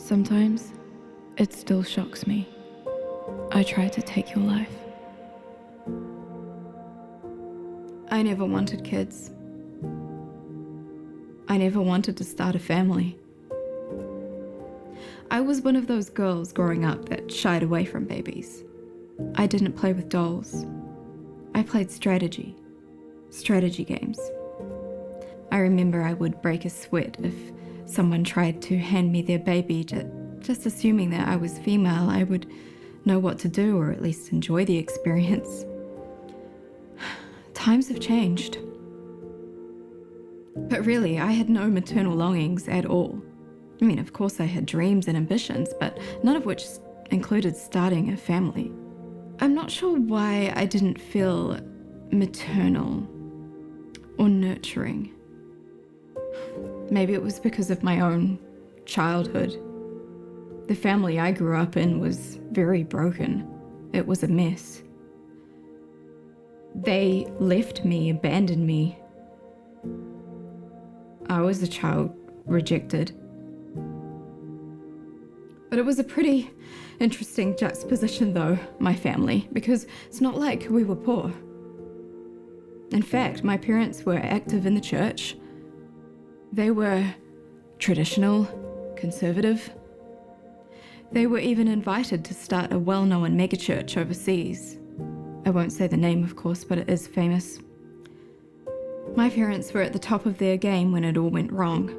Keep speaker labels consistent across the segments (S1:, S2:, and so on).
S1: Sometimes it still shocks me. I tried to take your life. I never wanted kids. I never wanted to start a family. I was one of those girls growing up that shied away from babies. I didn't play with dolls. I played strategy games. I remember I would break a sweat if someone tried to hand me their baby, just assuming that I was female, I would know what to do or at least enjoy the experience. Times have changed. But really, I had no maternal longings at all. I mean, of course I had dreams and ambitions, but none of which included starting a family. I'm not sure why I didn't feel maternal or nurturing. Maybe it was because of my own childhood. The family I grew up in was very broken. It was a mess. They left me, abandoned me. I was a child rejected. But it was a pretty interesting juxtaposition though, my family, because it's not like we were poor. In fact, my parents were active in the church. They were traditional, conservative. They were even invited to start a well-known megachurch overseas. I won't say the name, of course, but it is famous. My parents were at the top of their game when it all went wrong.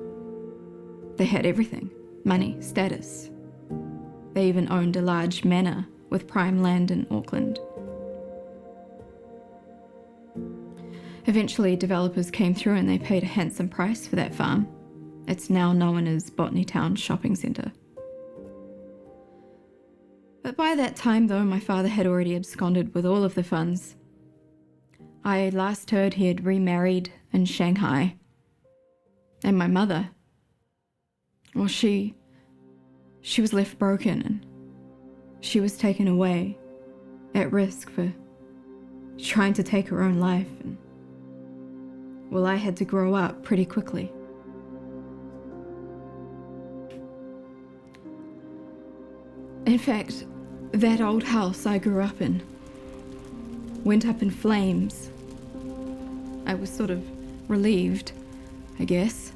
S1: They had everything: money, status. They even owned a large manor with prime land in Auckland. Eventually, developers came through and they paid a handsome price for that farm. It's now known as Botany Town Shopping Centre. But by that time, though, my father had already absconded with all of the funds. I last heard he had remarried in Shanghai. And my mother, well, she was left broken and she was taken away at risk for trying to take her own life. And well, I had to grow up pretty quickly. In fact, that old house I grew up in went up in flames. I was sort of relieved, I guess.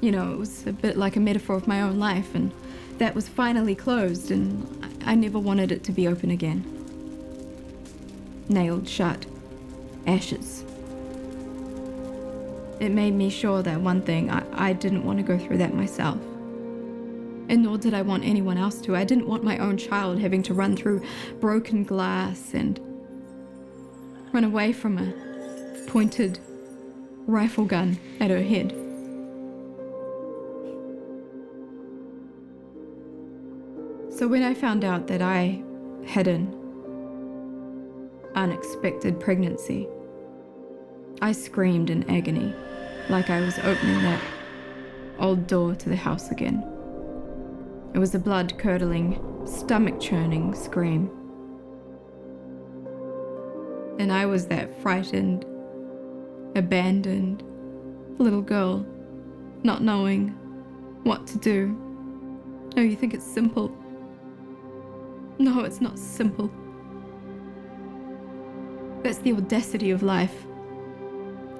S1: You know, it was a bit like a metaphor of my own life, and that was finally closed, and I never wanted it to be open again. Nailed shut. Ashes. It made me sure that one thing, I didn't want to go through that myself. And nor did I want anyone else to. I didn't want my own child having to run through broken glass and run away from a pointed rifle gun at her head. So when I found out that I had an unexpected pregnancy, I screamed in agony, like I was opening that old door to the house again. It was a blood-curdling, stomach-churning scream. And I was that frightened, abandoned little girl, not knowing what to do. Oh, you think it's simple? No, it's not simple. That's the audacity of life.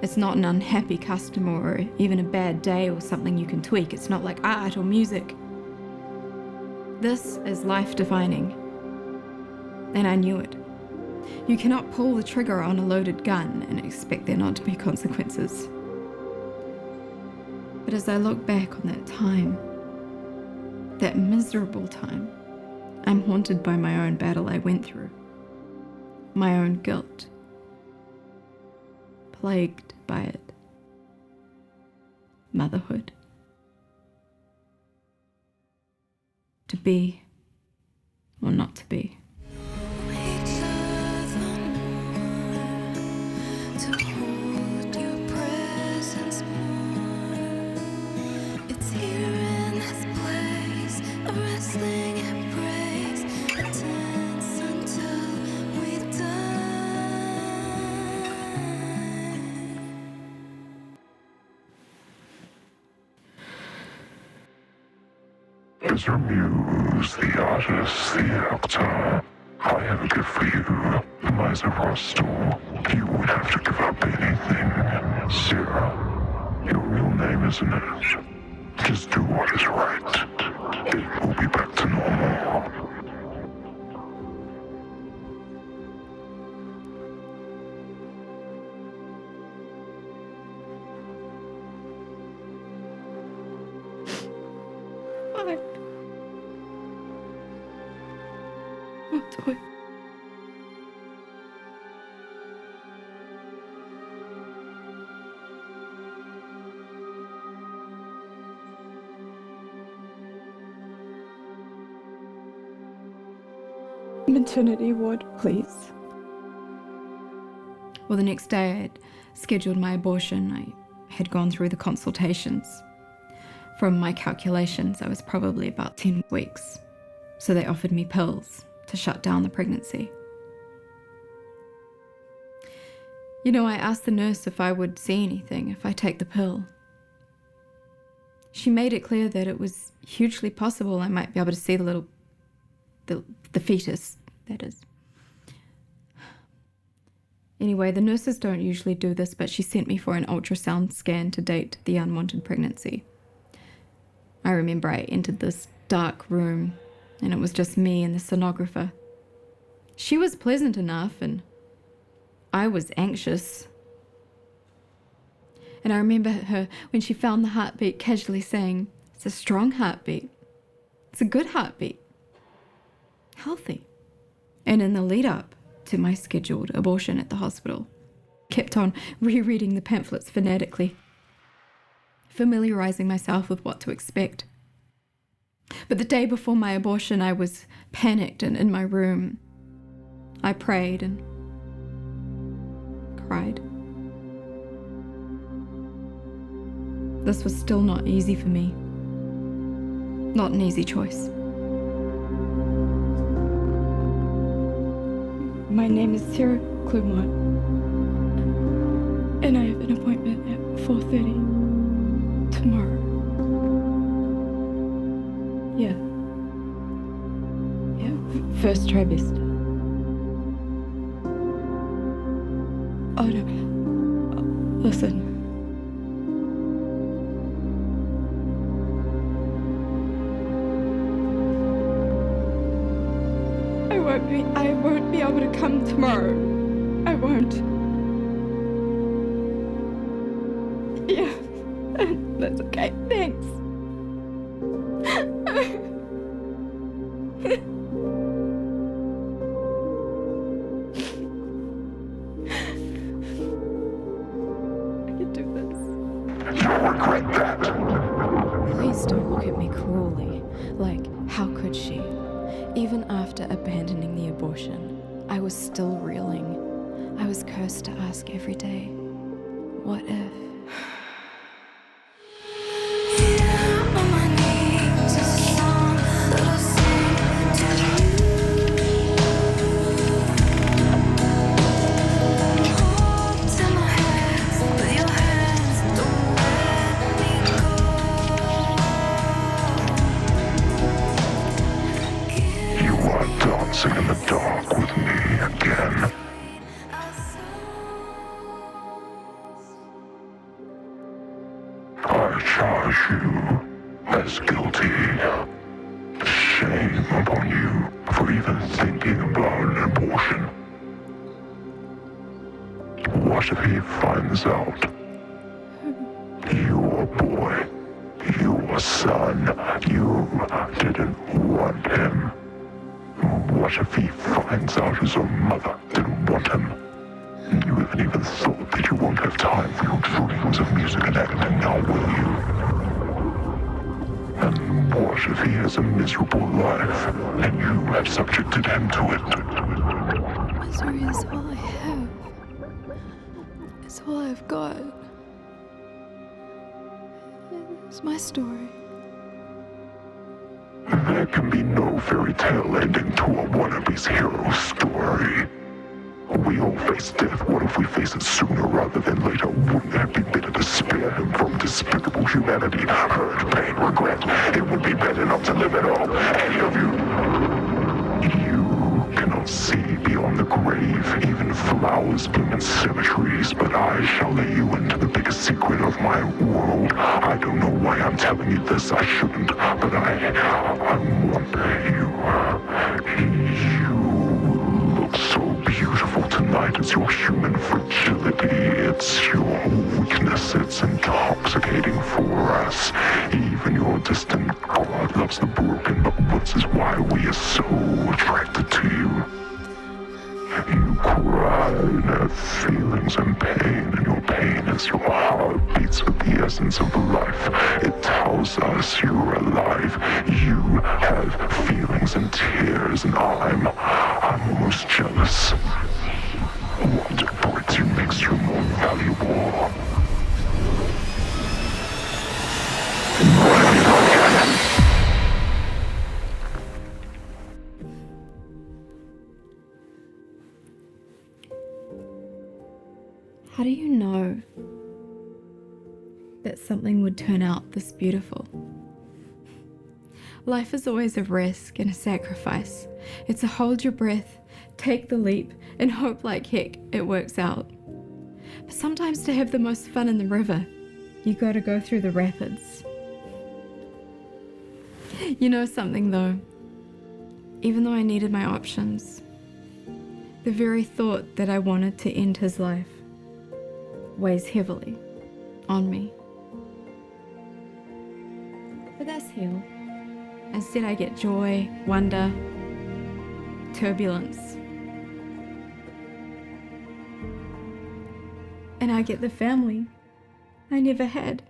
S1: It's not an unhappy customer or even a bad day or something you can tweak. It's not like art or music. This is life-defining. And I knew it. You cannot pull the trigger on a loaded gun and expect there not to be consequences. But as I look back on that time, that miserable time, I'm haunted by my own battle I went through. My own guilt. Plagued by it. Motherhood. To be or not to be.
S2: There's your muse, the artist, the actor. I have a gift for you, the miser Rostel. You would have to give up anything. Sarah, your real name, isn't it? Just do what is right. It will be back to normal.
S1: What do I... Maternity ward, please. Well, the next day I had scheduled my abortion. I had gone through the consultations. From my calculations, I was probably about 10 weeks. So they offered me pills to shut down the pregnancy. You know, I asked the nurse if I would see anything if I take the pill. She made it clear that it was hugely possible I might be able to see the fetus, that is. Anyway, the nurses don't usually do this, but she sent me for an ultrasound scan to date the unwanted pregnancy. I remember I entered this dark room, and it was just me and the sonographer. She was pleasant enough, and I was anxious. And I remember her, when she found the heartbeat, casually saying, "It's a strong heartbeat. It's a good heartbeat. Healthy." And in the lead up to my scheduled abortion at the hospital, kept on rereading the pamphlets fanatically, familiarizing myself with what to expect. But the day before my abortion, I was panicked and in my room. I prayed and cried. This was still not easy for me. Not an easy choice. My name is Sarah Clermont, and I have an appointment at 4:30 tomorrow. Yeah, first trimester. Oh no, listen. I won't be able to come tomorrow. I won't. Yeah, that's okay. Thanks. I can do this.
S2: You'll regret that.
S1: Please don't look at me cruelly. Like, how could she? Even after abandoning the abortion, I was still reeling. I was cursed to ask every day, what if?
S2: Dancing in the dark with me again. I charge you as guilty. Shame upon you for even thinking about an abortion. What if he finds out? Your boy, your son, you didn't want him. What if he finds out his own mother didn't want him? You haven't even thought that you won't have time for your dreams of music and acting now, will you? And what if he has a miserable life, and you have subjected him to it?
S1: Misery is all I have. It's all I've got. It's my story.
S2: There can be no fairy tale ending to a wannabe's hero story. We all face death. What if we face it sooner rather than later? Wouldn't it be better to spare him from despicable humanity, hurt, pain, regret? It would be better not to live at all. Any of you? You cannot see beyond the grave. Even flowers bloom in cemeteries, but I shall let you into the biggest secret of my world. I don't know why I'm telling you this. I shouldn't, but I want you. You look so beautiful tonight. It's your human fragility. It's your weakness. It's intoxicating for us. Even your distant God loves the broken, but this is why we are so attracted to you. You cry and have feelings and pain, and your pain is your heart beats with the essence of life. It tells us you're alive. You have feelings and tears, and I'm almost jealous. What breaks you makes you more valuable.
S1: How do you know that something would turn out this beautiful? Life is always a risk and a sacrifice. It's a hold your breath, take the leap, and hope like heck it works out. But sometimes to have the most fun in the river, you gotta go through the rapids. You know something though? Even though I needed my options, the very thought that I wanted to end his life weighs heavily on me. But that's hell. Instead I get joy, wonder, turbulence. And I get the family I never had.